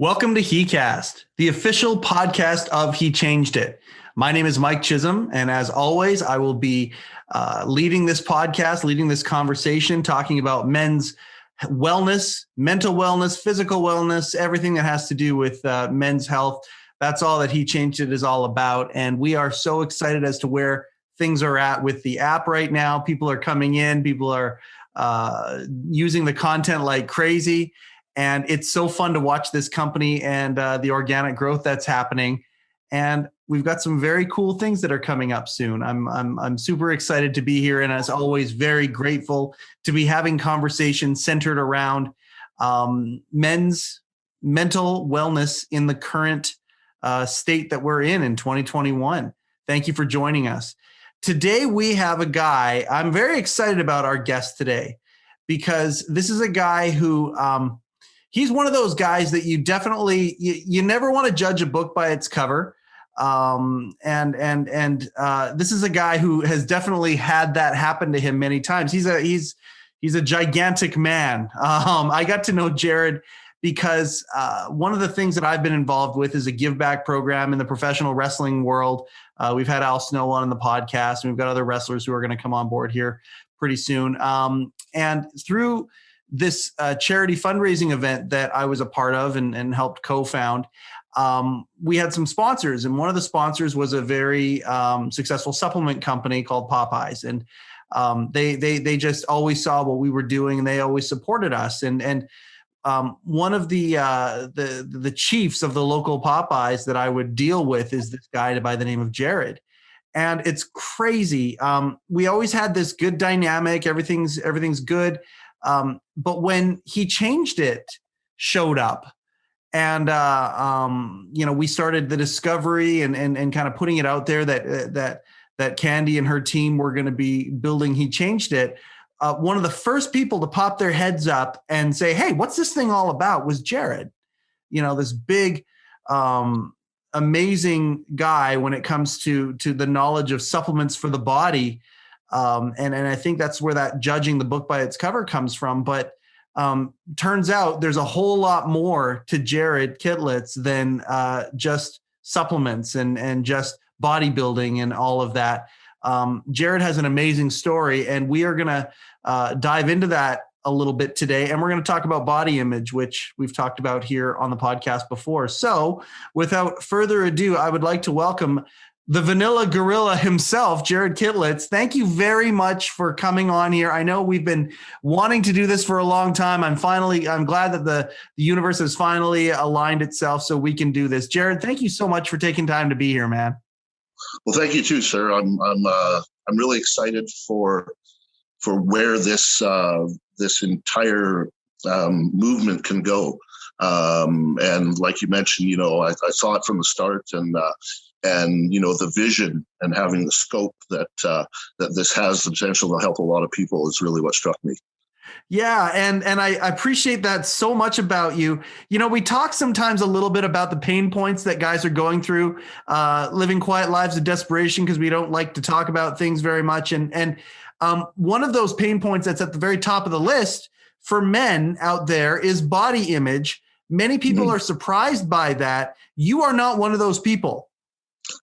Welcome to heCast, the official podcast of He Changed It. My name is Mike Chisholm, and as always, I will be leading this podcast, leading this conversation, talking about men's wellness, mental wellness, physical wellness, everything that has to do with men's health. That's all that He Changed It is all about, and we are so excited as to where things are at with the app right now. People are coming in, people are using the content like crazy. And it's so fun to watch this company and the organic growth that's happening. And we've got some very cool things that are coming up soon. I'm super excited to be here, and as always, very grateful to be having conversations centered around men's mental wellness in the current state that we're in 2021. Thank you for joining us. Today we have a guy. I'm very excited about our guest today because this is a guy who. He's one of those guys that you definitely you never want to judge a book by its cover, and this is a guy who has definitely had that happen to him many times. He's a gigantic man. I got to know Jared because one of the things that I've been involved with is a give back program in the professional wrestling world. We've had Al Snow on the podcast, and we've got other wrestlers who are going to come on board here pretty soon. And through this charity fundraising event that I was a part of and helped co-found, we had some sponsors, and one of the sponsors was a very successful supplement company called Popeyes, and they just always saw what we were doing, and they always supported us. And one of the chiefs of the local Popeyes that I would deal with is this guy by the name of Jared. And it's crazy. We always had this good dynamic. Everything's good. But when He Changed It showed up, and we started the discovery and kind of putting it out there that Candy and her team were going to be building He Changed It. One of the first people to pop their heads up and say, "Hey, what's this thing all about?" was Jared. This big, amazing guy when it comes to the knowledge of supplements for the body. And I think that's where that judging the book by its cover comes from. But turns out there's a whole lot more to Jared Kittlitz than just supplements and just bodybuilding and all of that. Jared has an amazing story, and we are going to dive into that a little bit today. And we're going to talk about body image, which we've talked about here on the podcast before. So without further ado, I would like to welcome the Vanilla Gorilla himself, Jared Kittlitz. Thank you very much for coming on here. I know we've been wanting to do this for a long time. I'm glad that the universe has finally aligned itself so we can do this. Jared, thank you so much for taking time to be here, man. Well, thank you too, sir. I'm really excited for where this entire movement can go. And like you mentioned, I saw it from the start, and the vision and having the scope that this has the potential to help a lot of people is really what struck me. Yeah. And I appreciate that so much about you. We talk sometimes a little bit about the pain points that guys are going through, living quiet lives of desperation, because we don't like to talk about things very much. And one of those pain points that's at the very top of the list for men out there is body image. Many people are surprised by that. You are not one of those people.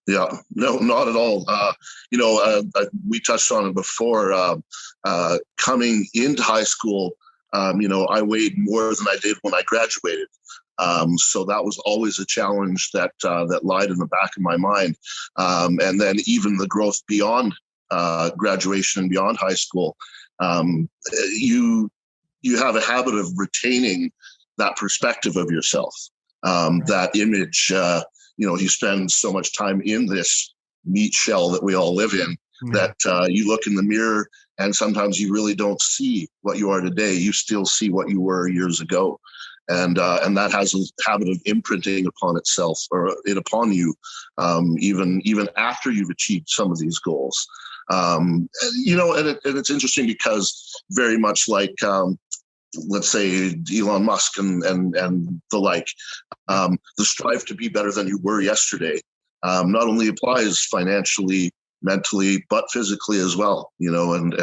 Yeah, no, not at all. We touched on it before. Coming into high school, I weighed more than I did when I graduated. So that was always a challenge that lied in the back of my mind. And then even the growth beyond graduation and beyond high school, you have a habit of retaining that perspective of yourself, that image. You spend so much time in this meat shell that we all live in that you look in the mirror and sometimes you really don't see what you are today. You still see what you were years ago. And that has a habit of imprinting upon itself or upon you, even after you've achieved some of these goals. And it's interesting because very much like, let's say Elon Musk and the like, the strive to be better than you were yesterday not only applies financially, mentally, but physically as well, and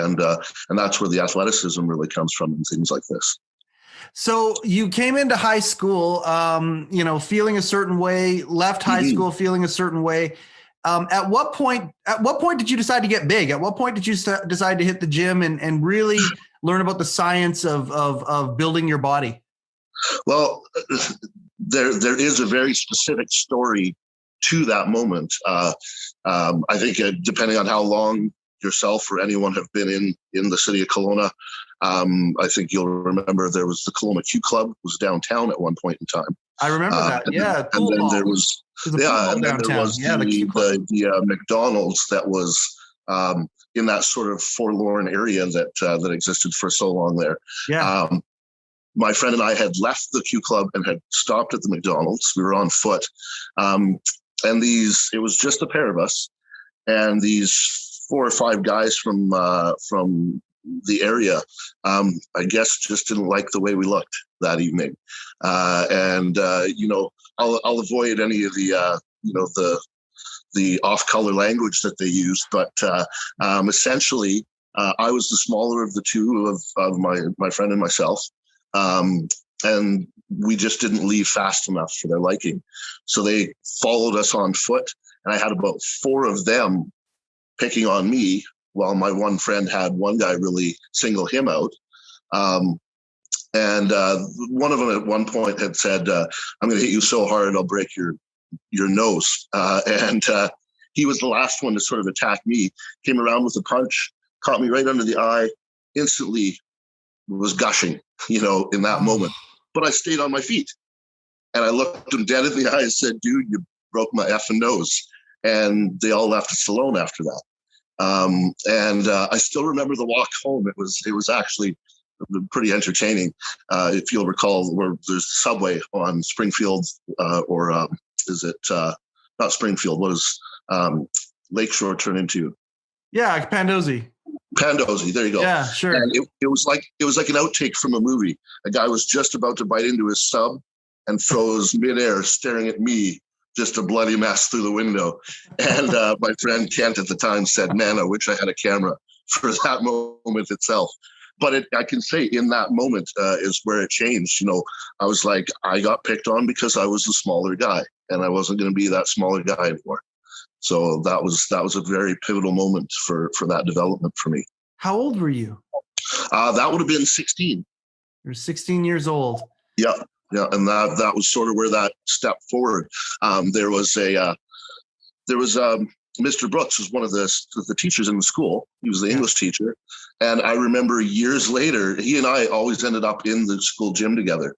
that's where the athleticism really comes from and things like this. So you came into high school, feeling a certain way, left high school feeling a certain way. At what point did you decide to get big? At what point did you decide to hit the gym and really learn about the science of building your body? Well, there is a very specific story to that moment. I think depending on how long yourself or anyone have been in the city of Kelowna, I think you'll remember there was the Kelowna Q Club was downtown at one point in time. I remember that. Yeah. And then there was the McDonald's that was in that sort of forlorn area that existed for so long there. Yeah. My friend and I had left the Q Club and had stopped at the McDonald's. We were on foot. And it was just a pair of us. And these 4 or 5 guys from the area, I guess just didn't like the way we looked that evening. I'll avoid any of the off-color language that they used, but essentially, I was the smaller of the two of my friend and myself. And we just didn't leave fast enough for their liking. So they followed us on foot, and I had about 4 of them picking on me while my one friend had one guy really single him out. And one of them at one point had said, I'm going to hit you so hard, I'll break your nose. And he was the last one to sort of attack me, came around with a punch, caught me right under the eye, instantly was gushing, in that moment. But I stayed on my feet, and I looked him dead in the eye and said, dude, you broke my effing nose. And they all left us alone after that. I still remember the walk home. It was actually pretty entertaining. If you'll recall, where there's Subway on Springfield, is it not Springfield? What does Lakeshore turn into? Yeah, Pandosy. There you go. Yeah, sure. And it was like an outtake from a movie. A guy was just about to bite into his sub and froze midair, staring at me, just a bloody mess through the window. And my friend Kent at the time said, "Man, I wish I had a camera for that moment itself." But I can say in that moment is where it changed. I was like, I got picked on because I was the smaller guy, and I wasn't going to be that smaller guy anymore. So that was a very pivotal moment for that development for me. How old were you? That would have been 16. You were 16 years old. Yeah. And that was sort of where that step forward. There was Mr. Brooks was one of the teachers in the school. He was the English teacher. And I remember years later, he and I always ended up in the school gym together,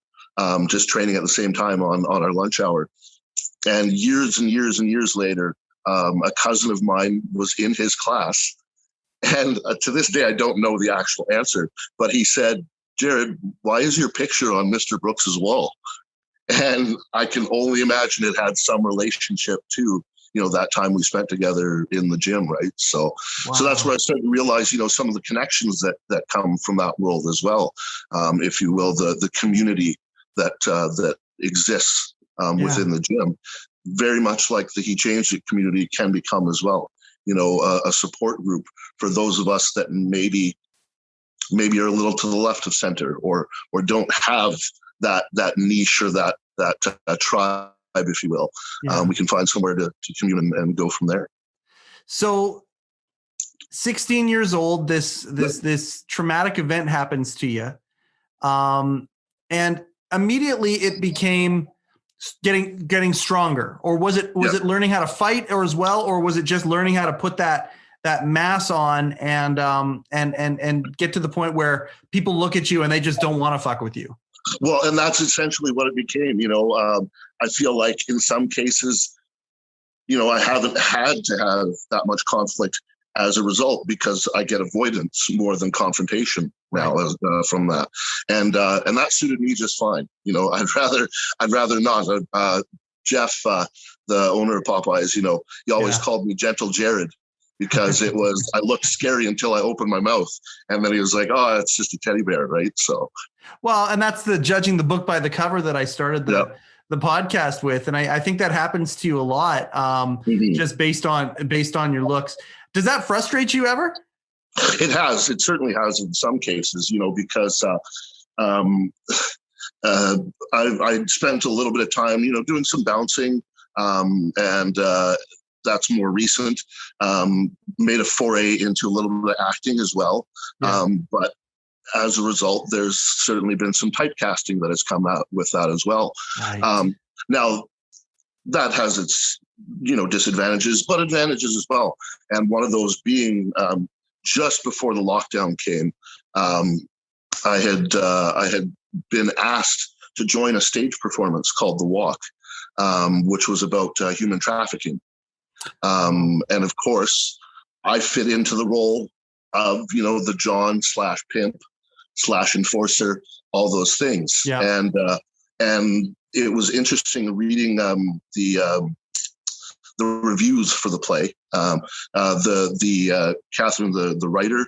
just training at the same time on our lunch hour. And years and years and years later, a cousin of mine was in his class. And to this day, I don't know the actual answer, but he said, "Jared, why is your picture on Mr. Brooks's wall?" And I can only imagine it had some relationship to, that time we spent together in the gym, right? So, Wow. So that's where I started to realize, some of the connections that come from that world as well, if you will, the community that exists within the gym, very much like the He Changed It community can become as well. A support group for those of us that maybe are a little to the left of center or don't have that niche or that tribe, if you will. Yeah. We can find somewhere to commune and go from there. So 16 years old, this traumatic event happens to you. And immediately it became getting stronger, or was it learning how to fight or as well, or was it just learning how to put that mass on and get to the point where people look at you and they just don't want to fuck with you? Well, and that's essentially what it became. I feel like in some cases, I haven't had to have that much conflict as a result because I get avoidance more than confrontation now from that, and that suited me just fine. I'd rather not. Jeff, the owner of Popeyes, he always called me Gentle Jared because I looked scary until I opened my mouth, and then he was like, "Oh, it's just a teddy bear, right?" So, well, and that's the judging the book by the cover that I started the podcast with, and I think that happens to you a lot, just based on your looks. Does that frustrate you ever? It has. It certainly has in some cases, because Um, I spent a little bit of time, doing some bouncing, and that's more recent. Made a foray into a little bit of acting as well. Yeah. But as a result, there's certainly been some typecasting that has come out with that as well. Right. Now, that has its disadvantages, but advantages as well. And one of those being just before the lockdown came, I had been asked to join a stage performance called The Walk, which was about human trafficking. And of course, I fit into the role of the John / pimp / enforcer, all those things. Yeah. And it was interesting reading the reviews for the play. Catherine, the writer,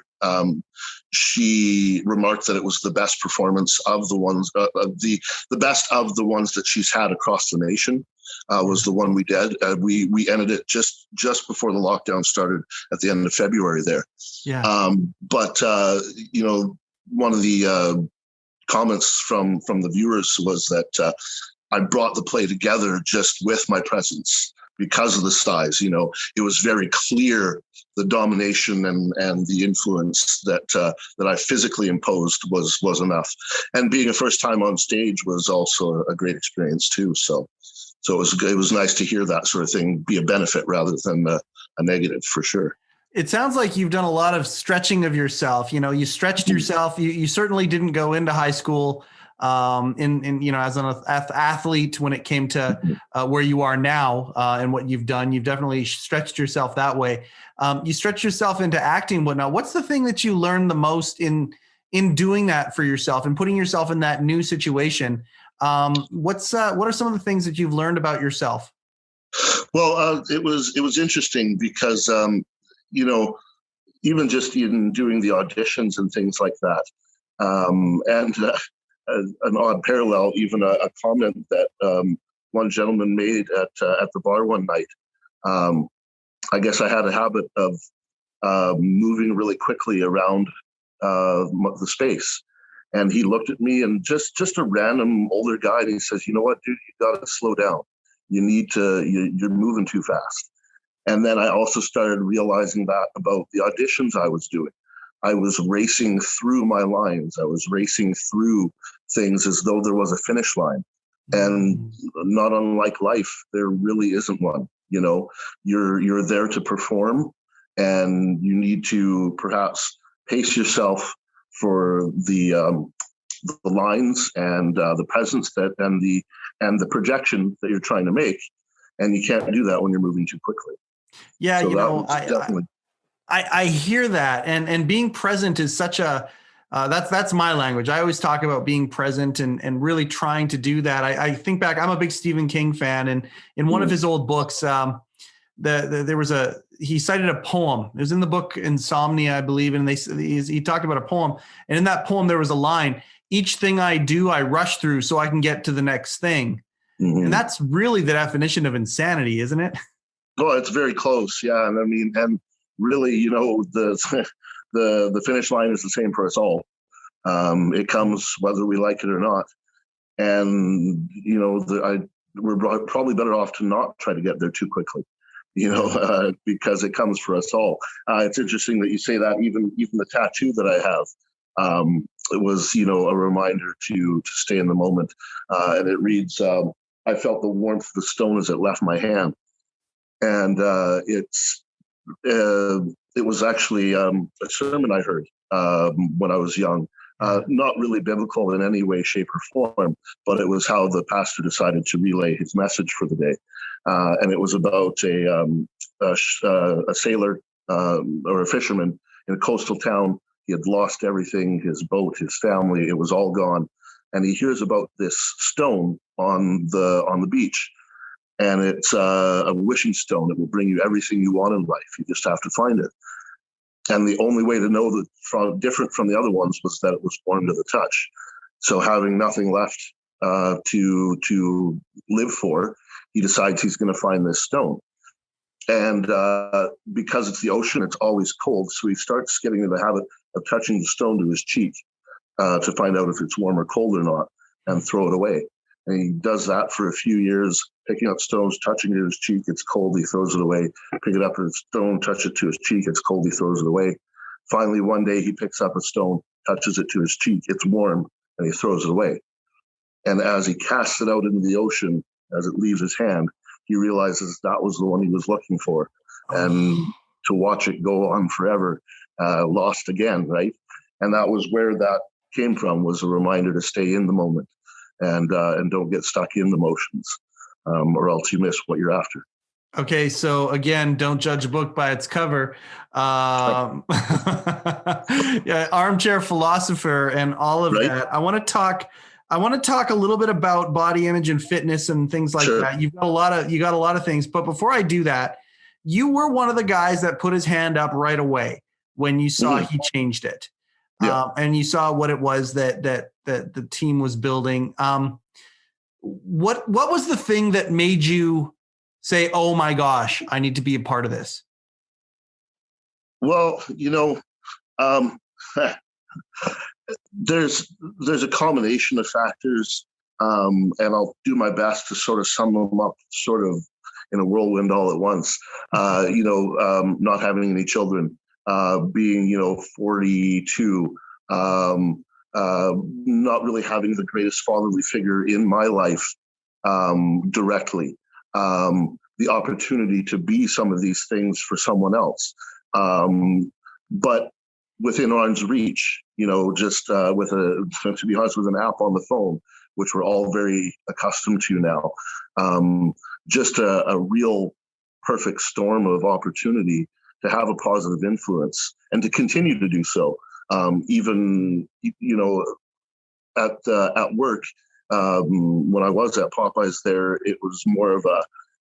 she remarked that it was the best performance of the ones, the best of the ones that she's had across the nation. Was the one we did. We ended it just before the lockdown started at the end of February there. Yeah. But one of the comments from the viewers was that I brought the play together just with my presence because of the size. It was very clear the domination and the influence that I physically imposed was enough. And being a first time on stage was also a great experience too. So it was nice to hear that sort of thing be a benefit rather than a negative, for sure. It sounds like you've done a lot of stretching of yourself. You stretched yourself. You certainly didn't go into high school as an athlete when it came to where you are now and what you've done. You've definitely stretched yourself that way. You stretched yourself into acting, whatnot. What's the thing that you learned the most in doing that for yourself and putting yourself in that new situation? What are some of the things that you've learned about yourself? Well, it was interesting because even just in doing the auditions and things like that, and an odd parallel, even a comment that one gentleman made at the bar one night. I guess I had a habit of moving really quickly around the space. And he looked at me, and just a random older guy, and he says, "You know what, dude, you got to slow down. You're moving too fast." And then I also started realizing that about the auditions I was doing. I was racing through my lines. I was racing through things as though there was a finish line. And not unlike life, there really isn't one. You're there to perform, and you need to perhaps pace yourself for the lines and the presence and the projection that you're trying to make, and you can't do that when you're moving too quickly. Yeah, So I hear that, and being present is such a that's my language. I always talk about being present and really trying to do that. I think back, I'm a big Stephen King fan, and in one of his old books, he cited a poem. It was in the book Insomnia, I believe, and he talked about a poem. And in that poem, there was a line: "Each thing I do, I rush through so I can get to the next thing." Mm-hmm. And that's really the definition of insanity, isn't it? Well, it's very close, yeah. And really, the finish line is the same for us all. It comes whether we like it or not. And we're probably better off to not try to get there too quickly. Because it comes for us all. It's interesting that you say that. Even the tattoo that I have, it was a reminder to stay in the moment, and it reads, "I felt the warmth of the stone as it left my hand," and it was actually a sermon I heard when I was young. Not really biblical in any way, shape, or form, but it was how the pastor decided to relay his message for the day. And it was about a sailor or a fisherman in a coastal town. He had lost everything, his boat, his family, it was all gone. And he hears about this stone on the beach. And it's a wishing stone. It will bring you everything you want in life. You just have to find it. And the only way to know that different from the other ones was that it was warm to the touch. So having nothing left to live for, he decides he's going to find this stone. And because it's the ocean, it's always cold. So he starts getting in the habit of touching the stone to his cheek. to find out if it's warm or cold or not, and throw it away. And he does that for a few years, picking up stones, touching it to his cheek, it's cold, he throws it away. Pick it up, a stone, touch it to his cheek, it's cold, he throws it away. Finally, one day he picks up a stone, touches it to his cheek, it's warm, and he throws it away. And as he casts it out into the ocean, as it leaves his hand, he realizes that was the one he was looking for. And to watch it go on forever, lost again, right? And that was where that came from, was a reminder to stay in the moment and don't get stuck in the motions, or else you miss what you're after. Okay, so again, don't judge a book by its cover. Yeah, armchair philosopher and all of that. I want to talk a little bit about body image and fitness and things like that. You got a lot of things, but before I do that, you were one of the guys that put his hand up right away when you saw he changed it, and you saw what it was that the team was building. What was the thing that made you say, "Oh my gosh, I need to be a part of this"? Well, there's a combination of factors, and I'll do my best to sort of sum them up, sort of in a whirlwind all at once. Not having any children, being 42, not really having the greatest fatherly figure in my life directly. The opportunity to be some of these things for someone else, but within arm's reach, just to be honest, with an app on the phone, which we're all very accustomed to now, just a real perfect storm of opportunity to have a positive influence and to continue to do so. Even, at work, when I was at Popeyes there, it was more of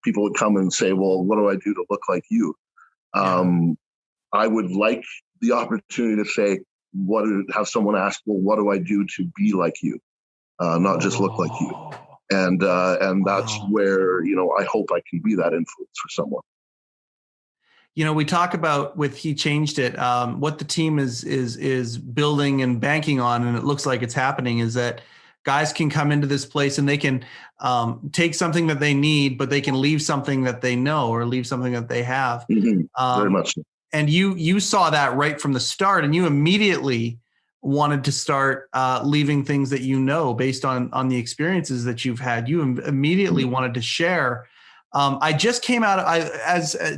people would come and say, well, what do I do to look like you? I would like the opportunity to say, have someone ask, well, what do I do to be like you? Not just look like you. And that's where, I hope I can be that influence for someone. We talk about with He Changed It, what the team is building and banking on, and it looks like it's happening, is that guys can come into this place and they can take something that they need, but they can leave something that they know or leave something that they have. Very much so. And you saw that right from the start, and you immediately wanted to start leaving things that based on the experiences that you've had. You immediately wanted to share. I just came out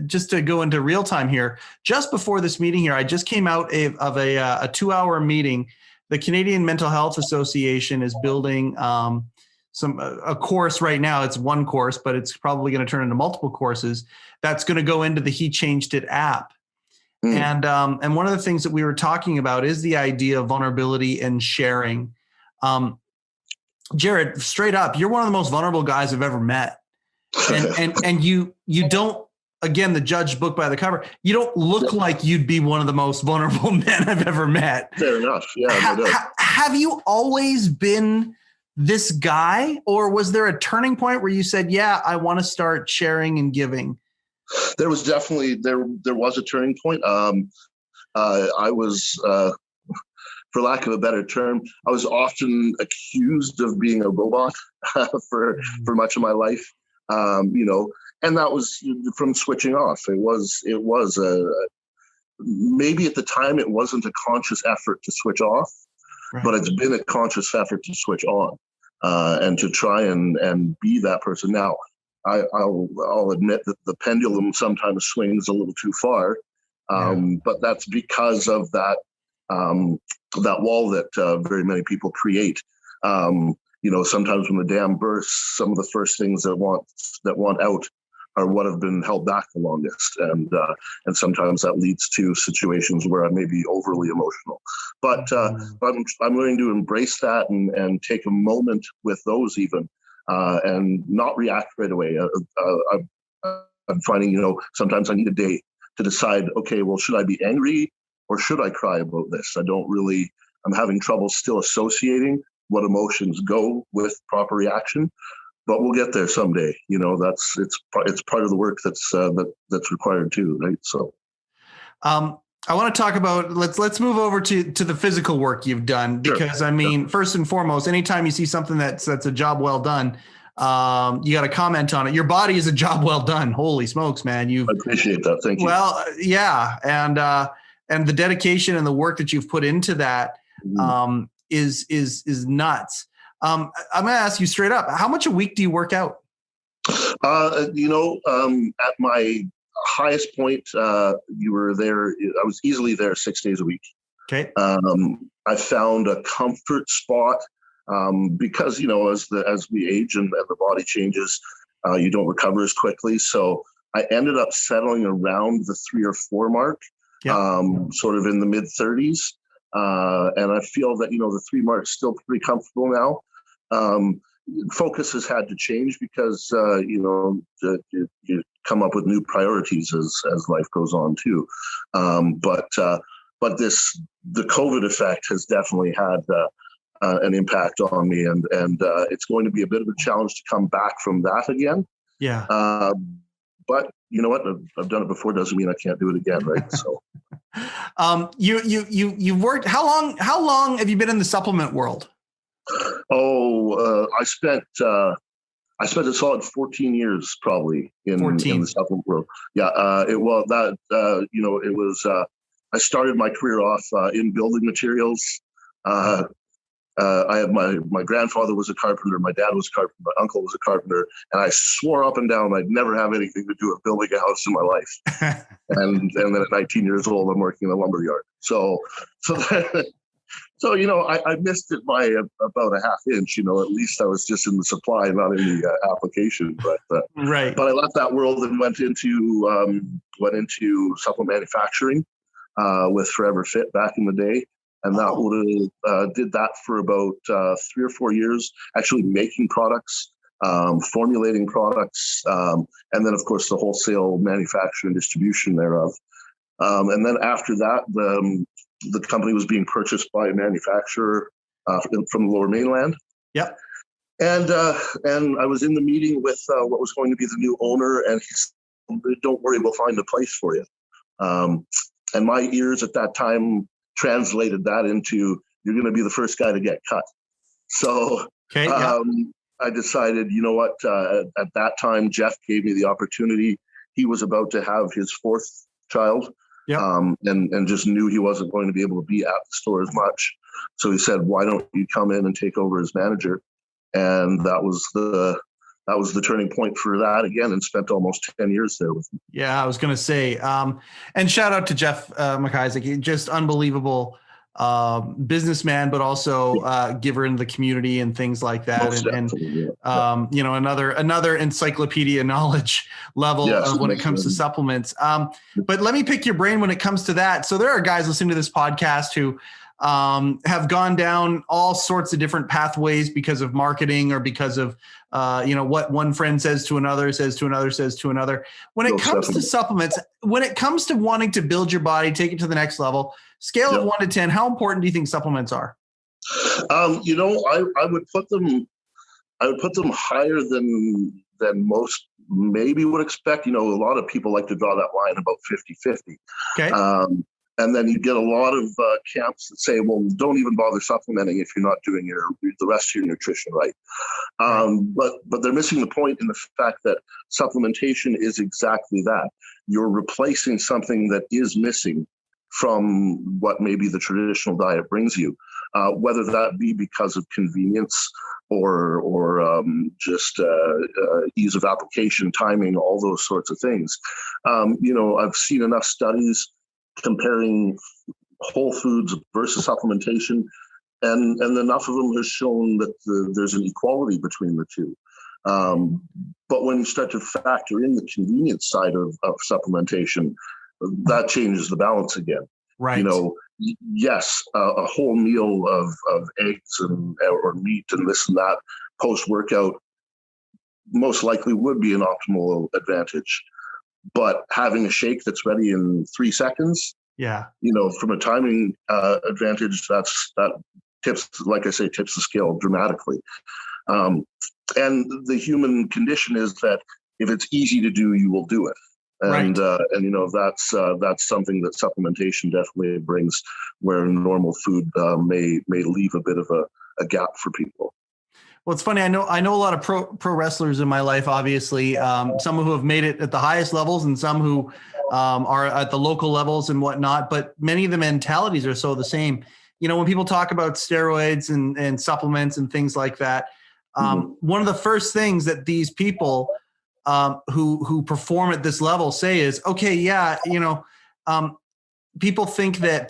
just to go into real time here, just before this meeting here, I just came out of a 2-hour meeting. The Canadian Mental Health Association is building a course right now. It's one course, but it's probably going to turn into multiple courses that's going to go into the He Changed It app. And one of the things that we were talking about is the idea of vulnerability and sharing. Jared, straight up, you're one of the most vulnerable guys I've ever met. And you don't, again, the judge book by the cover, you don't look like you'd be one of the most vulnerable men I've ever met. Fair enough. Yeah. Have you always been this guy, or was there a turning point where you said, yeah, I want to start sharing and giving? There was definitely, there was a turning point. I was, for lack of a better term, I was often accused of being a robot for much of my life. And that was from switching off. It was maybe at the time it wasn't a conscious effort to switch off, but it's been a conscious effort to switch on, and to try and be that person. Now, I'll admit that the pendulum sometimes swings a little too far, but that's because of that wall that very many people create. Sometimes when the dam bursts, some of the first things that want out are what have been held back the longest, and sometimes that leads to situations where I may be overly emotional. But I'm learning to embrace that and take a moment with those even, and not react right away. I'm finding, sometimes I need a day to decide, okay, well, should I be angry or should I cry about this? I'm having trouble still associating what emotions go with proper reaction, but we'll get there someday. It's part of the work that's required too, right? So, I want to talk about, let's move over to the physical work you've done, because Sure. I mean, first and foremost, anytime you see something that's a job well done, you got to comment on it. Your body is a job well done. Holy smokes, man. I appreciate that. Thank you. Well, yeah. And the dedication and the work that you've put into that, is nuts. I'm going to ask you straight up, how much a week do you work out? At my highest point, you were there. I was easily there 6 days a week. Okay. I found a comfort spot because, as we age and the body changes, you don't recover as quickly. So I ended up settling around the 3 or 4 mark, sort of in the mid 30s. And I feel that, the 3 mark is still pretty comfortable now. Focus has had to change because, you come up with new priorities as life goes on too. But the COVID effect has definitely had an impact on me, and it's going to be a bit of a challenge to come back from that again. Yeah. But you know what? I've done it before. Doesn't mean I can't do it again, right? So. You've worked. How long have you been in the supplement world? I spent a solid 14 years probably in the supplement world. Yeah. I started my career off in building materials. I had my grandfather was a carpenter, my dad was a carpenter, my uncle was a carpenter, and I swore up and down I'd never have anything to do with building a house in my life. and then at 19 years old, I'm working in a lumber yard. So I missed it by about a half inch. At least I was just in the supply, not in the application. But right. But I left that world and went into supplement manufacturing with Forever Fit back in the day, and that did that for about 3 or 4 years, actually making products, formulating products, and then of course the wholesale manufacture and distribution thereof. And then after that, the company was being purchased by a manufacturer from the Lower Mainland. Yep. And I was in the meeting with what was going to be the new owner, and he said, "Don't worry, we'll find a place for you." And my ears at that time translated that into, "You're going to be the first guy to get cut." So I decided, you know what? At that time, Jeff gave me the opportunity. He was about to have his 4th child. And just knew he wasn't going to be able to be at the store as much. So he said, "Why don't you come in and take over as manager?" And that was the turning point for that again, and spent almost 10 years there with him. Yeah, I was going to say, and shout out to Jeff McIsaac, just unbelievable businessman, but also giver in the community and things like that. Another encyclopedia knowledge level of when it comes to supplements. But let me pick your brain when it comes to that. So there are guys listening to this podcast who have gone down all sorts of different pathways because of marketing or because of, what one friend says to another. When it comes to supplements, when it comes to wanting to build your body, take it to the next level, scale of 1 to 10, how important do you think supplements are? I would put them higher than most maybe would expect. A lot of people like to draw that line about 50-50. Okay. And then you get a lot of camps that say, well, don't even bother supplementing if you're not doing the rest of your nutrition right. But they're missing the point in the fact that supplementation is exactly that. You're replacing something that is missing from what maybe the traditional diet brings you, whether that be because of convenience or just ease of application, timing, all those sorts of things. I've seen enough studies comparing whole foods versus supplementation, and enough of them has shown that there's an equality between the two. But when you start to factor in the convenience side of supplementation, that changes the balance again. Right. Yes, a whole meal of eggs or meat and this and that post-workout most likely would be an optimal advantage. But having a shake that's ready in 3 seconds, from a timing advantage, that tips the scale dramatically. And the human condition is that if it's easy to do, you will do it. And that's something that supplementation definitely brings, where normal food may leave a bit of a gap for people. Well, it's funny. I know a lot of pro wrestlers in my life, obviously, some who have made it at the highest levels and some who are at the local levels and whatnot, but many of the mentalities are so the same. When people talk about steroids and supplements and things like that, one of the first things that these people who perform at this level say is, okay, yeah, people think that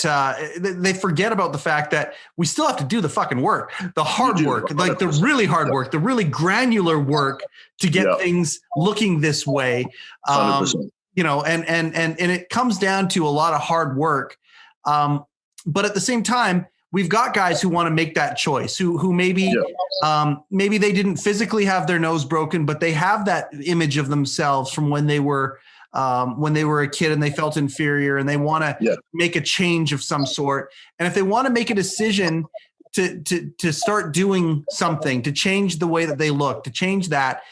they forget about the fact that we still have to do the fucking work, the hard work, like the really hard work, the really granular work to get things looking this way. 100%. And it comes down to a lot of hard work. But at the same time, we've got guys who want to make that choice, who maybe maybe they didn't physically have their nose broken, but they have that image of themselves from when they were a kid and they felt inferior, and they want to make a change of some sort. And if they want to make a decision to start doing something, to change the way that they look, to change that,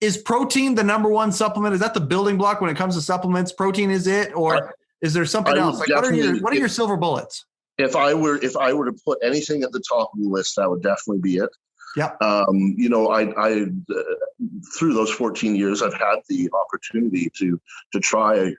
is protein the number one supplement? Is that the building block when it comes to supplements? Protein is it, or is there something else? Like, what are your silver bullets? If I were to put anything at the top of the list, that would definitely be it. Yeah. I through those 14 years, I've had the opportunity to try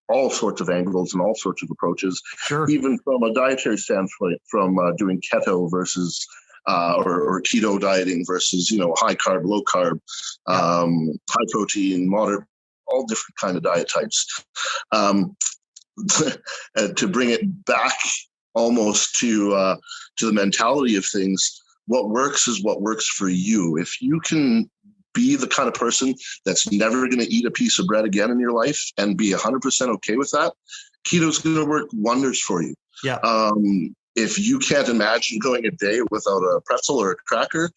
all sorts of angles and all sorts of approaches, even from a dietary standpoint, from doing keto versus or keto dieting versus, high carb, low carb, high protein, moderate, all different kind of diet types. To bring it back almost to the mentality of things, what works is what works for you. If you can be the kind of person that's never going to eat a piece of bread again in your life and be 100% okay with that, keto is going to work wonders for you. Yeah. If you can't imagine going a day without a pretzel or a cracker,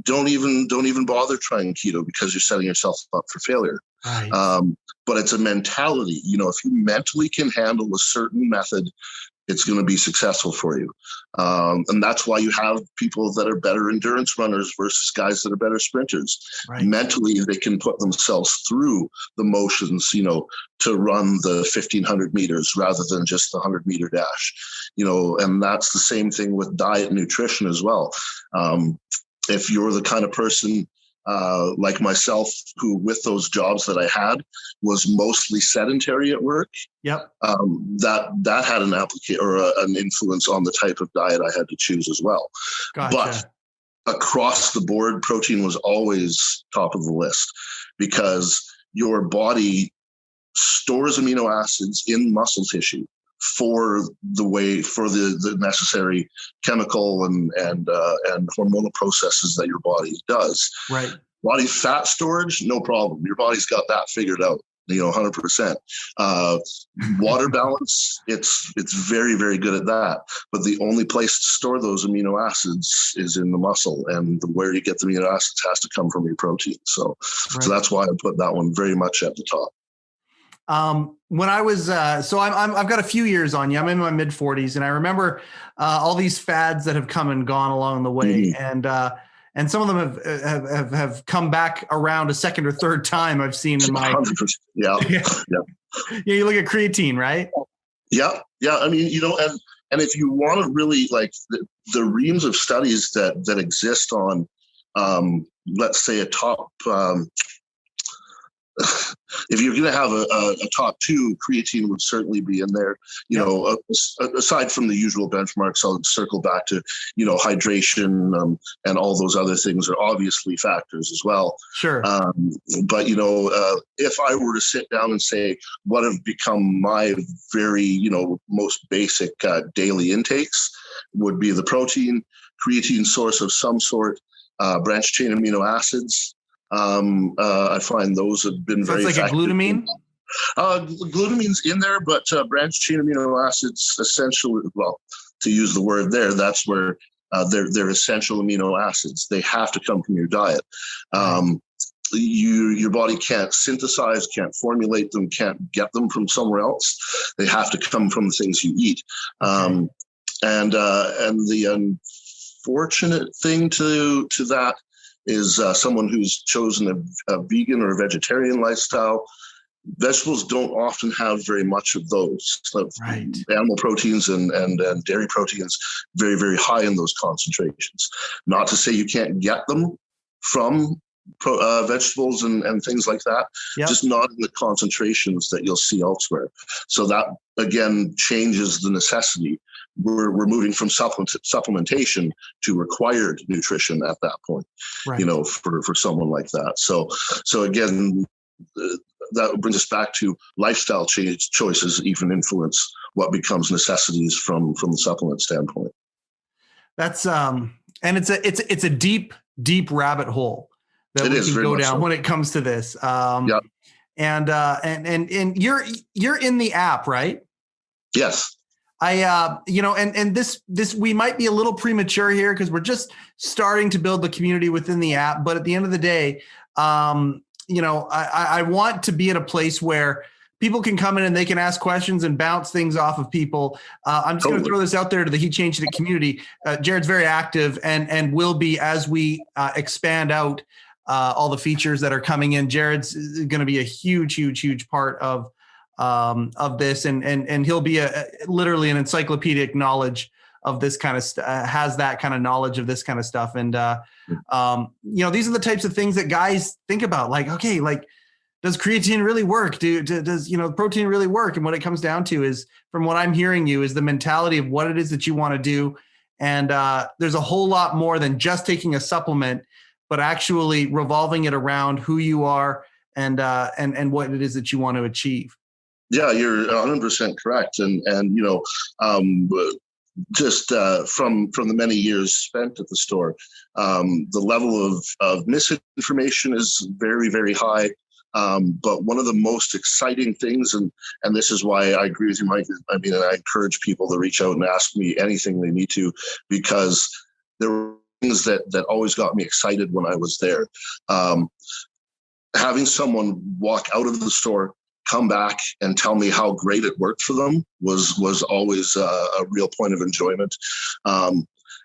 don't even bother trying keto, because you're setting yourself up for failure. Right. But it's a mentality. If you mentally can handle a certain method, it's going to be successful for you. And that's why you have people that are better endurance runners versus guys that are better sprinters. Right. Mentally, they can put themselves through the motions, to run the 1,500 meters rather than just the 100-meter dash. And that's the same thing with diet and nutrition as well. If you're the kind of person like myself, who with those jobs that I had was mostly sedentary at work, that had an an influence on the type of diet I had to choose as well. Gotcha. But across the board, protein was always top of the list, because your body stores amino acids in muscle tissue for the necessary chemical and hormonal processes that your body does. Right. Body fat storage, no problem. Your body's got that figured out, 100%. Water balance, it's very, very good at that. But the only place to store those amino acids is in the muscle, and where you get the amino acids has to come from your protein. So that's why I put that one very much at the top. When I was, I've got a few years on you. I'm in my mid 40s, and I remember all these fads that have come and gone along the way, and some of them have come back around a second or third time. I've seen in my 100%. Yeah. You look at creatine, right? Yeah. I mean, and if you want to really, like, the reams of studies that exist on, let's say, a top. If you're going to have a top two, creatine would certainly be in there. Aside from the usual benchmarks, I'll circle back to, hydration and all those other things are obviously factors as well. Sure. But, if I were to sit down and say what have become my very, most basic daily intakes, would be the protein, creatine source of some sort, branched chain amino acids. I find those have been very effective. Like a glutamine? Glutamine's in there, but branched chain amino acids, essentially, well, to use the word there, that's where they're essential amino acids. They have to come from your diet. Your body can't synthesize, can't formulate them, can't get them from somewhere else. They have to come from the things you eat. And the unfortunate thing to that is someone who's chosen a vegan or a vegetarian lifestyle. vegetables don't often have very much of those. So Right. animal proteins and dairy proteins, very, very high in those concentrations. Not to say you can't get them from vegetables and things like that, Yep. just not in the concentrations that you'll see elsewhere. So that, again, changes the necessity. We're moving from supplementation to required nutrition at that point, Right. you know, for someone like that. So again, that brings us back to lifestyle choices even influence what becomes necessities from the supplement standpoint. That's and it's a deep rabbit hole that we can go down when it comes to this. Yeah. And you're in the app, right? Yes. And this we might be a little premature here because we're just starting to build the community within the app. But at the end of the day, I want to be at a place where people can come in and they can ask questions and bounce things off of people. I'm just going to throw this out there to the He Changed It community. Jared's very active and will be as we expand out all the features that are coming in. Jared's going to be a huge part of this, and he'll be literally an encyclopedic knowledge of this kind of has that kind of knowledge of this kind of stuff. And these are the types of things that guys think about. Like, okay, like, does creatine really work? Does protein really work? And what it comes down to is, from what I'm hearing you, is the mentality of what it is that you want to do. And there's a whole lot more than just taking a supplement, but actually revolving it around who you are and what it is that you want to achieve. Yeah, you're 100% correct. And just from the many years spent at the store, the level of misinformation is very, very high. But one of the most exciting things, and this is why I agree with you, Mike, I mean, I encourage people to reach out and ask me anything they need to, because there were things that always got me excited when I was there. Having someone walk out of the store, come back and tell me how great it worked for them was always a real point of enjoyment.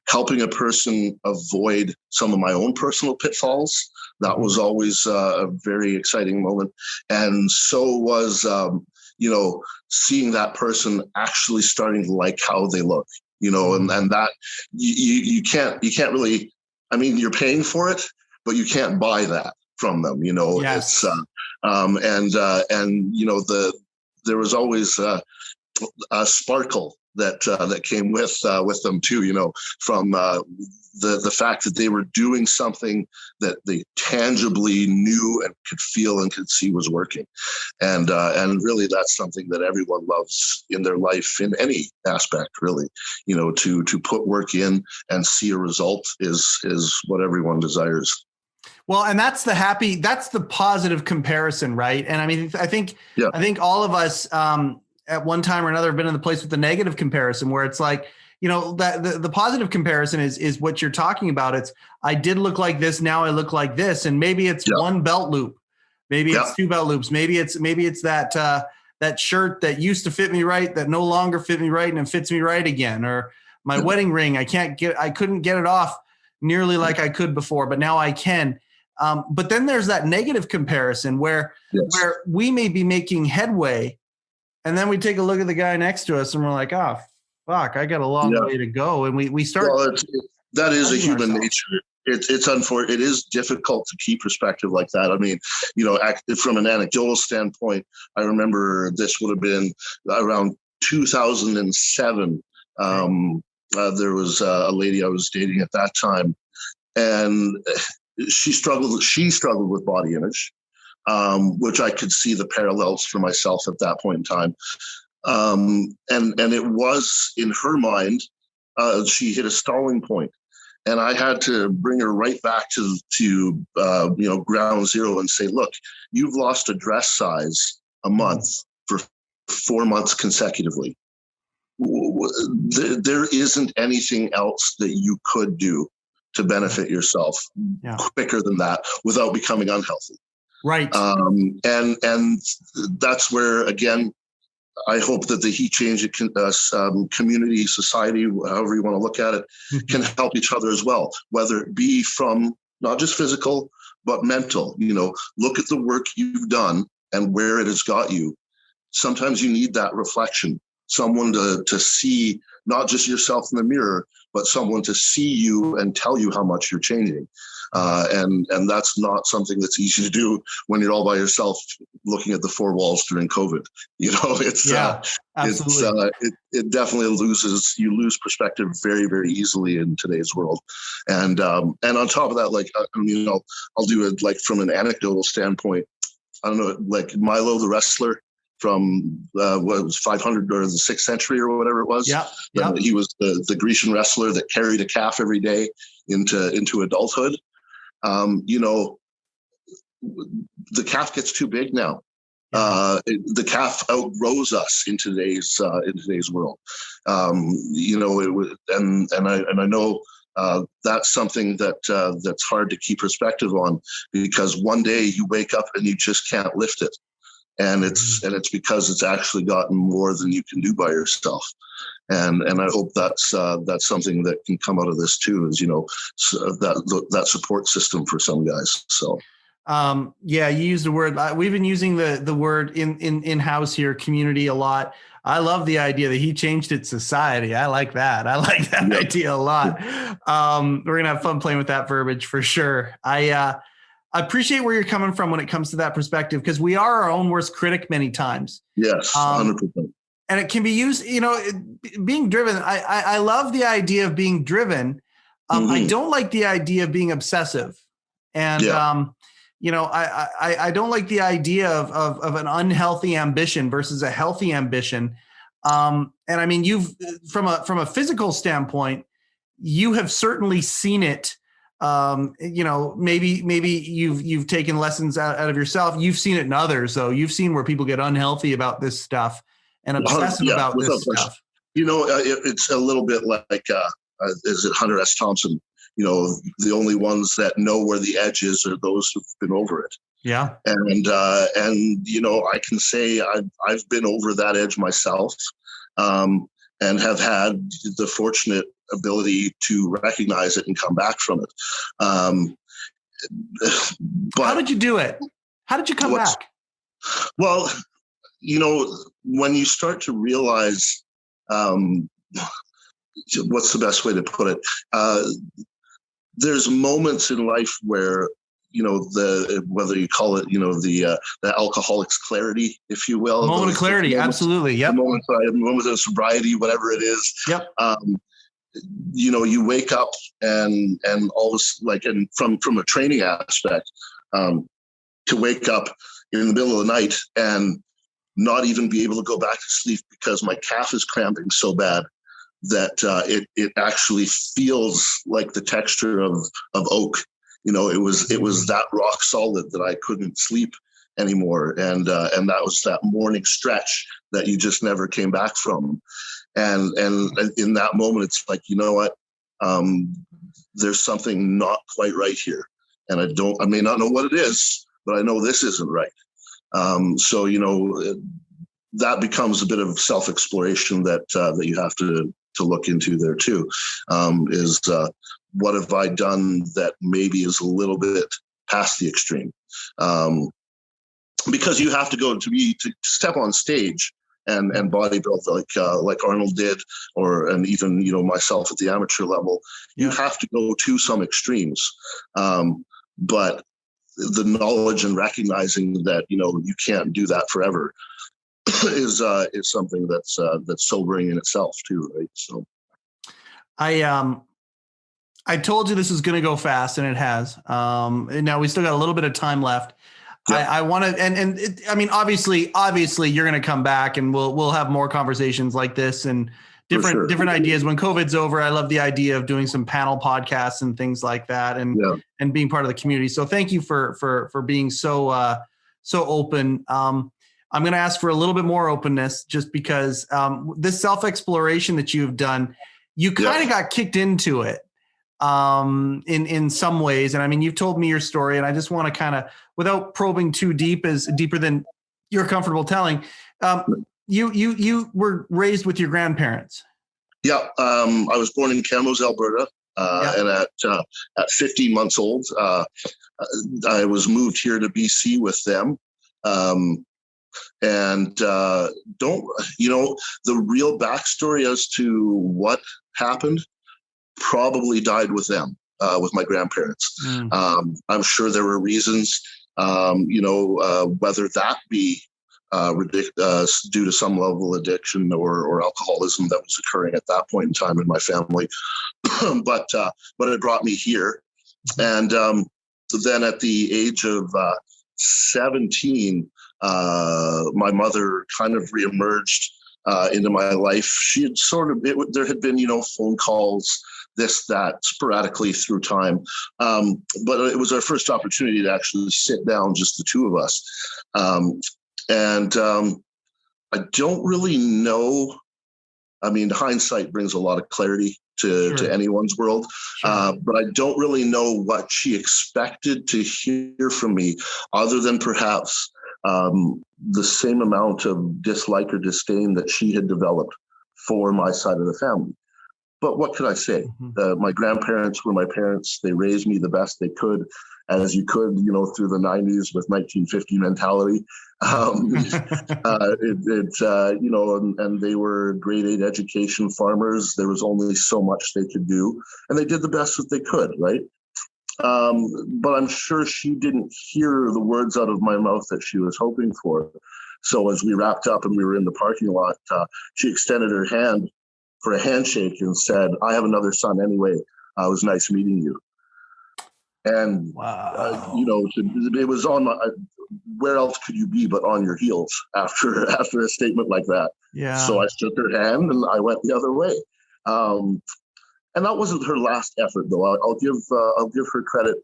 Helping a person avoid some of my own personal pitfalls, that was always a very exciting moment. And so was, seeing that person actually starting to like how they look, and that you can't really, I mean, you're paying for it, but you can't buy that from them, Yes. It's, there was always a sparkle that came with them too, from the fact that they were doing something that they tangibly knew and could feel and could see was working. And really that's something that everyone loves in their life in any aspect, really, to put work in and see a result is what everyone desires. Well, and that's the positive comparison, right? And I mean, I think all of us at one time or another have been in the place with the negative comparison, where it's like, that the positive comparison is what you're talking about. It's, I did look like this, now I look like this, and maybe it's one belt loop, maybe it's two belt loops, maybe it's that shirt that used to fit me right that no longer fit me right and it fits me right again, or my wedding ring, I couldn't get it off nearly like I could before, but now I can. But then there's that negative comparison where we may be making headway, and then we take a look at the guy next to us and we're like, oh, fuck, I got a long way to go. And we start. Well, that is a human nature. It's unfortunate. It is difficult to keep perspective like that. I mean, from an anecdotal standpoint, I remember this would have been around 2007. There was a lady I was dating at that time, and she struggled with body image, which I could see the parallels for myself at that point in time. And it was, in her mind, she hit a stalling point, and I had to bring her right back to ground zero and say, look, you've lost a dress size a month for 4 months consecutively. There isn't anything else that you could do to benefit yourself quicker than that without becoming unhealthy. Right. And that's where, again, I hope that the He Changed It community, society, however you want to look at it, can help each other as well, whether it be from not just physical, but mental. Look at the work you've done and where it has got you, sometimes you need that reflection, someone to see not just yourself in the mirror, but someone to see you and tell you how much you're changing. And that's not something that's easy to do when you're all by yourself looking at the four walls during COVID. It definitely you lose perspective very, very easily in today's world. And on top of that, like, I'll do it like from an anecdotal standpoint. I don't know, like Milo, the wrestler from what was 500 or the 6th century or whatever it was. Yeah. He was the Grecian wrestler that carried a calf every day into adulthood. The calf gets too big now. The calf outgrows us in today's world. It was, and I know that's something that's hard to keep perspective on, because one day you wake up and you just can't lift it. And it's because it's actually gotten more than you can do by yourself. And I hope that's something that can come out of this too, is, that support system for some guys. So. You used the word, we've been using the word in-house here, community, a lot. I love the idea that he changed it society. I like that. Idea a lot. We're going to have fun playing with that verbiage for sure. I appreciate where you're coming from when it comes to that perspective, because we are our own worst critic many times. Yes, 100%. And it can be used, being driven. I love the idea of being driven. I don't like the idea of being obsessive. And, I don't like the idea of an unhealthy ambition versus a healthy ambition. And I mean, you've, from a physical standpoint, you have certainly seen it. Maybe you've taken lessons out of yourself. You've seen it in others. So you've seen where people get unhealthy about this stuff and obsessive about this stuff. It's a little bit like, is it Hunter S. Thompson? The only ones that know where the edge is are those who've been over it. Yeah. And I can say I've been over that edge myself, and have had the fortunate ability to recognize it and come back from it. But how did you do it? How did you come back? Well, when you start to realize, what's the best way to put it? There's moments in life where, whether you call it, the alcoholic's clarity, if you will. Moment of clarity. Absolutely. Yep. Moment of sobriety, whatever it is. Yep. You wake up and always, like, and from a training aspect, to wake up in the middle of the night and not even be able to go back to sleep because my calf is cramping so bad that it actually feels like the texture of oak. It was that rock solid that I couldn't sleep anymore, and that was that morning stretch that you just never came back from. And in that moment, it's like, you know what? There's something not quite right here, and I may not know what it is, but I know this isn't right. So that becomes a bit of self-exploration that you have to look into there too. Is what have I done that maybe is a little bit past the extreme? Because you have to go to step on stage and bodybuild like Arnold did, and even myself at the amateur level. You have to go to some extremes, but the knowledge and recognizing that you can't do that forever is something that's sobering in itself too, right? So I told you this is going to go fast, and it has. Now we still got a little bit of time left. Yeah. I want to, obviously you're going to come back, and we'll have more conversations like this and different ideas when COVID's over. I love the idea of doing some panel podcasts and things like that, and being part of the community. So thank you for being so open. I'm going to ask for a little bit more openness, just because this self-exploration that you've done, you kind of got kicked into it in some ways. And I mean, you've told me your story, and I just want to kind of, without probing too deeper than you're comfortable telling, you were raised with your grandparents. Yeah. I was born in Camrose, Alberta. And at 15 months old, I was moved here to BC with them. And don't, the real backstory as to what happened probably died with them, with my grandparents. I'm sure there were reasons, whether that be due to some level of addiction or alcoholism that was occurring at that point in time in my family. but it brought me here. And then at the age of 17, my mother kind of reemerged into my life. She had there had been, phone calls, this, that, sporadically through time. But it was our first opportunity to actually sit down, just the two of us. And I don't really know. I mean, hindsight brings a lot of clarity to anyone's world. But I don't really know what she expected to hear from me, other than perhaps the same amount of dislike or disdain that she had developed for my side of the family. But what could I say? My grandparents were my parents. They raised me the best they could, as you could, through the 90s with 1950 mentality. And they were grade 8 education farmers. There was only so much they could do, and they did the best that they could, right? But I'm sure she didn't hear the words out of my mouth that she was hoping for. So as we wrapped up and we were in the parking lot, she extended her hand for a handshake and said, "I have another son anyway. It was nice meeting you." And, wow. It was on my, where else could you be but on your heels after a statement like that? Yeah. So I shook her hand and I went the other way. And that wasn't her last effort, though. I'll give her credit.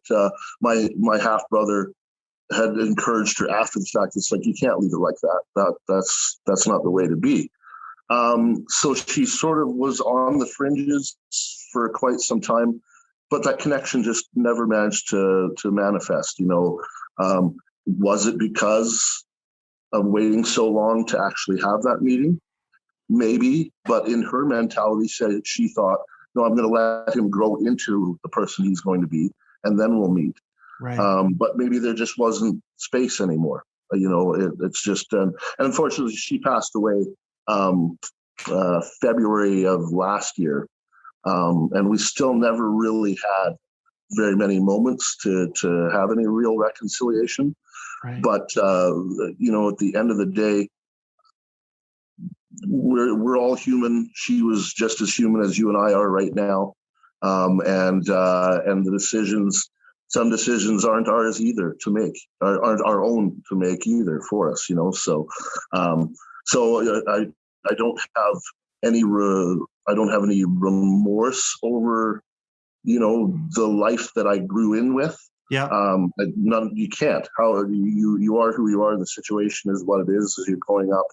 My half brother had encouraged her after the fact. It's like, you can't leave it like that. That's not the way to be. So she sort of was on the fringes for quite some time, but that connection just never managed to manifest. Was it because of waiting so long to actually have that meeting? Maybe, but in her mentality, she thought, no, I'm going to let him grow into the person he's going to be, and then we'll meet. Right. But maybe there just wasn't space anymore. It's just, and unfortunately, she passed away February of last year, and we still never really had very many moments to have any real reconciliation. Right. But at the end of the day, we're all human. She was just as human as you and I are right now, and the decisions. Some decisions aren't ours either to make, aren't our own to make either for us. So I don't have any remorse over the life that I grew in with. Yeah. You can't. How you are who you are. The situation is what it is as you're growing up.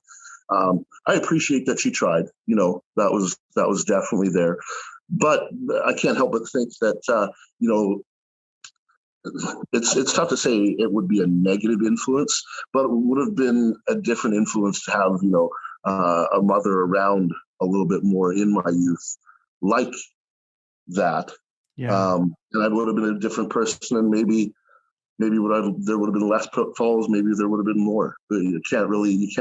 I appreciate that she tried. That was definitely there, but I can't help but think that it's tough to say it would be a negative influence, but it would have been a different influence to have a mother around a little bit more in my youth, like that. Yeah. And I would have been a different person, and maybe there would have been less pitfalls. Maybe there would have been more. But you can't really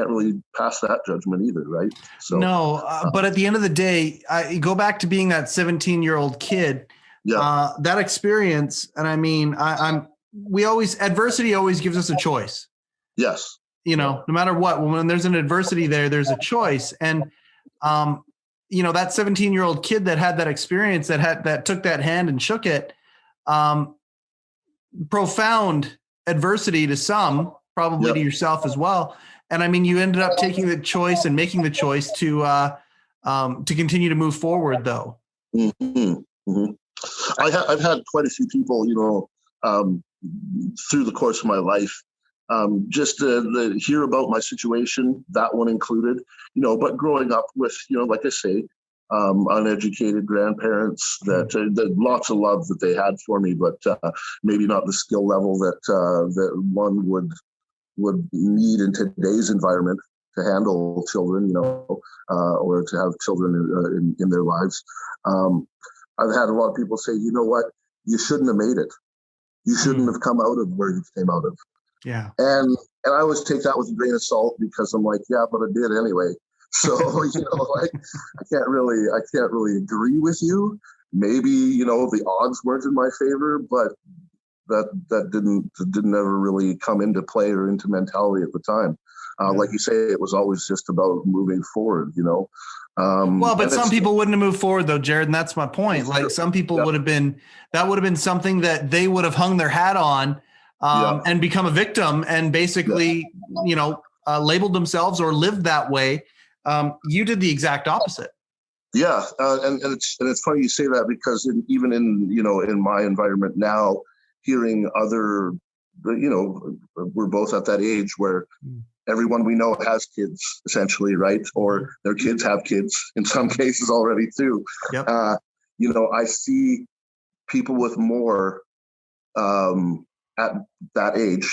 pass that judgment either, right? So no, but at the end of the day, I go back to being that 17-year-old kid. Yeah. That experience, and I mean, adversity always gives us a choice. Yes. No matter what, when there's an adversity there's a choice. And, that 17-year-old kid that had that experience, that took that hand and shook it, profound adversity to some, probably to yourself as well. And I mean, you ended up taking the choice and making the choice to continue to move forward, though. Mm-hmm. Mm-hmm. I've had quite a few people, through the course of my life, just to hear about my situation, that one included, but growing up with, like I say, uneducated grandparents that lots of love that they had for me, but maybe not the skill level that one would need in today's environment to handle children, or to have children in their lives. I've had a lot of people say, you know what, you shouldn't have made it. You shouldn't have come out of where you came out of. Yeah. And And I always take that with a grain of salt because I'm like, yeah, but I did anyway. So, like I can't really agree with you. Maybe, the odds weren't in my favor, but that didn't ever really come into play or into mentality at the time. Like you say, it was always just about moving forward, Well, but some people wouldn't have moved forward though, Jared. And that's my point. Like some people would have been something that they would have hung their hat on and become a victim and basically, labeled themselves or lived that way. You did the exact opposite. Yeah. And it's funny you say that because even in my environment now, hearing other, we're both at that age where everyone we know has kids essentially, right? Or their kids have kids in some cases already too. Yep. I see people with more at that age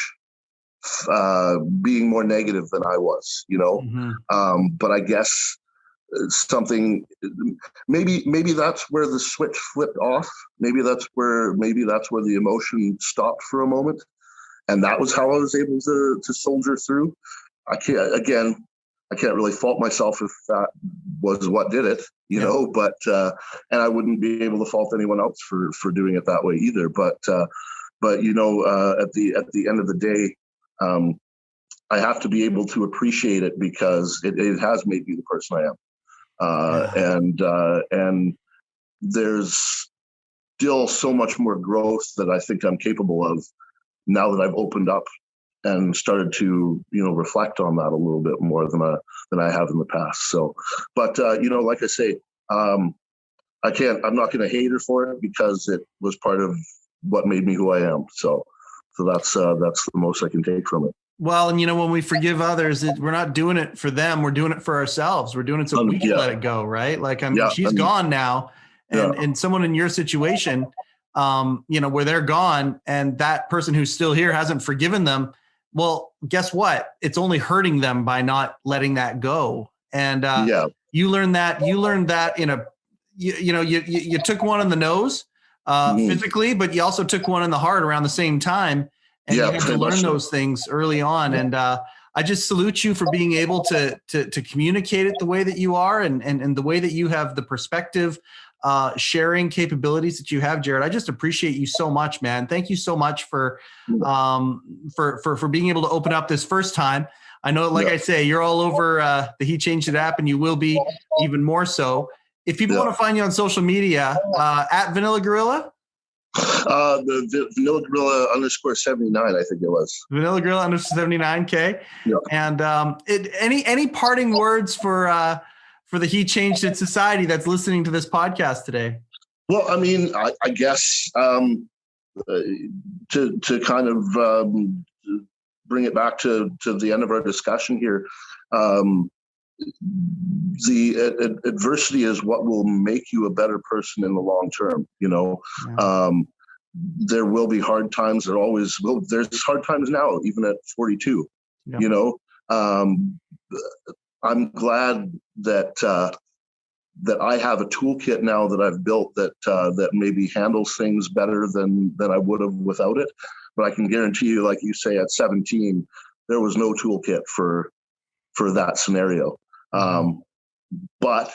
being more negative than I was, but I guess something, maybe that's where the switch flipped off. Maybe that's where the emotion stopped for a moment. And that was how I was able to soldier through. I can't really fault myself if that was what did it, but, and I wouldn't be able to fault anyone else for doing it that way either. But at the end of the day, I have to be able to appreciate it because it has made me the person I am. And there's still so much more growth that I think I'm capable of now that I've opened up and started to, reflect on that a little bit more than I have in the past. So, but, like I say, I'm not going to hate her for it because it was part of what made me who I am. So that's the most I can take from it. Well, and when we forgive others, we're not doing it for them. We're doing it for ourselves. We're doing it so we can let it go, right? Like, she's gone now. And someone in your situation, where they're gone and that person who's still here hasn't forgiven them. Well, guess what? It's only hurting them by not letting that go. And you learned that in you took one in the nose physically, but you also took one in the heart around the same time. And you had to learn those things early on. And I just salute you for being able to communicate it the way that you are and the way that you have the perspective, sharing capabilities that you have, Jared. I just appreciate you so much, man. Thank you so much for being able to open up this first time. I know, like I say, you're all over the He Changed It app, and you will be even more so. If people want to find you on social media, at Vanilla Gorilla. The Vanilla Gorilla _79, I think it was. Vanilla Gorilla _79, okay. Yeah. And any parting words for the He Changed It society that's listening to this podcast today? Well, I mean, I guess to kind of bring it back to the end of our discussion here, the adversity is what will make you a better person in the long term. There will be hard times. There's hard times now, even at 42. Yeah. I'm glad that I have a toolkit now that I've built that maybe handles things better than I would have without it. But I can guarantee you, like you say, at 17, there was no toolkit for that scenario. But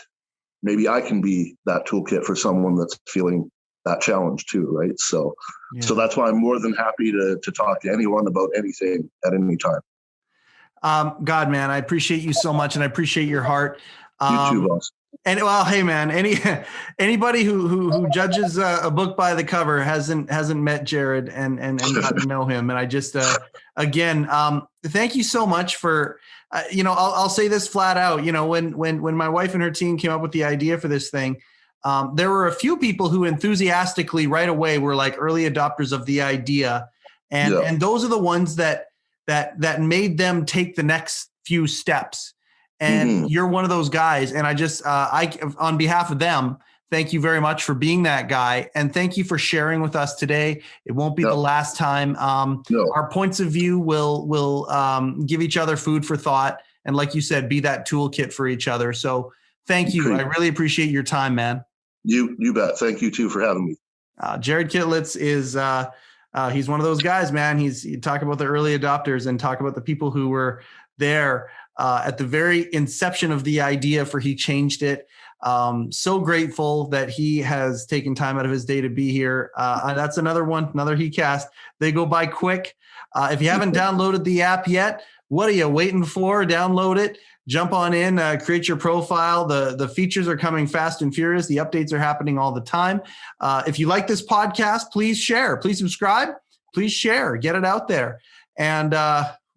maybe I can be that toolkit for someone that's feeling that challenge too, right? So that's why I'm more than happy to talk to anyone about anything at any time. God, man, I appreciate you so much, and I appreciate your heart. You too, boss. And well, hey, man, anybody who judges a book by the cover hasn't met Jared and got to know him. And I just again, thank you so much for. I'll say this flat out. When my wife and her team came up with the idea for this thing, there were a few people who enthusiastically right away were like early adopters of the idea, and those are the ones that made them take the next few steps. And you're one of those guys. And I just, on behalf of them, thank you very much for being that guy. And thank you for sharing with us today. It won't be the last time. Our points of view will give each other food for thought. And like you said, be that toolkit for each other. So thank you. I really appreciate your time, man. You bet. Thank you too for having me. Jared Kittlitz is He's one of those guys, man. You talk about the early adopters and talk about the people who were there at the very inception of the idea for He Changed It. So grateful that he has taken time out of his day to be here. That's another heCast. They go by quick. If you haven't downloaded the app yet, what are you waiting for? Download it. Jump on in, create your profile. The features are coming fast and furious. The updates are happening all the time. If you like this podcast, please share. Please subscribe. Please share. Get it out there. And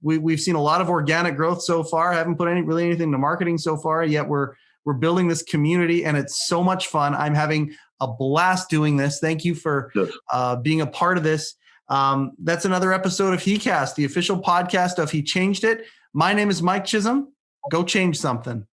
we've seen a lot of organic growth so far. I haven't put anything into marketing so far, yet we're building this community, and it's so much fun. I'm having a blast doing this. Thank you for being a part of this. That's another episode of heCast, the official podcast of He Changed It. My name is Mike Chisholm. Go change something.